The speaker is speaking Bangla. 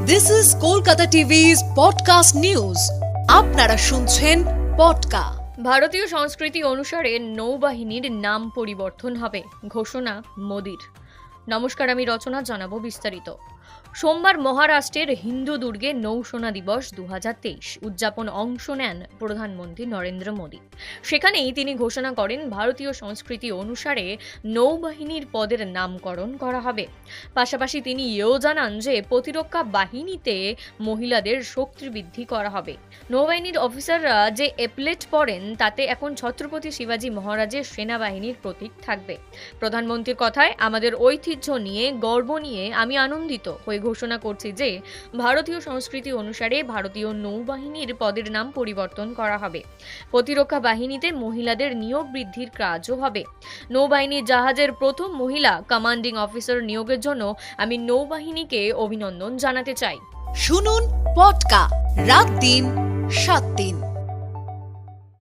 This is Kolkata TV's podcast news. আপনারা শুনছেন পডকা। ভারতীয় সংস্কৃতি অনুসারে নৌবাহিনীর নাম পরিবর্তন হবে, ঘোষণা মোদির। নমস্কার, আমি রচনা, জানাবো বিস্তারিত। সোমবার মহারাষ্ট্রের হিন্দু দুর্গে নৌসেনা দিবস 2023 উদযাপন অংশ নেন প্রধানমন্ত্রী নরেন্দ্র মোদী। সেখানেই তিনি ঘোষণা করেন ভারতীয় সংস্কৃতি অনুসারে নৌবাহিনীর পদের নামকরণ করা হবে। পাশাপাশি তিনি এও জানান যে প্রতিরক্ষা বাহিনীতে মহিলাদের শক্তি বৃদ্ধি করা হবে। নৌবাহিনীর অফিসাররা যে এপলেট পরেন তাতে এখন ছত্রপতি শিবাজী মহারাজের সেনাবাহিনীর প্রতীক থাকবে। প্রধানমন্ত্রীর কথায়, আমাদের ঐতিহ্য নিয়ে, গর্ব নিয়ে আমি আনন্দিত হয়ে ঘোষণা করছি যে ভারতীয় সংস্কৃতি অনুসারে ভারতীয় নৌবাহিনীর পদের নাম পরিবর্তন করা হবে। প্রতিরক্ষা বাহিনীতে মহিলাদের নিয়োগ বৃদ্ধির কাজও হবে। নৌবাহিনীর জাহাজের প্রথম মহিলা কমান্ডিং অফিসার নিয়োগের জন্য আমি নৌবাহিনীকে অভিনন্দন জানাতে চাই। শুনুন পডকা রাত দিন 7 দিন।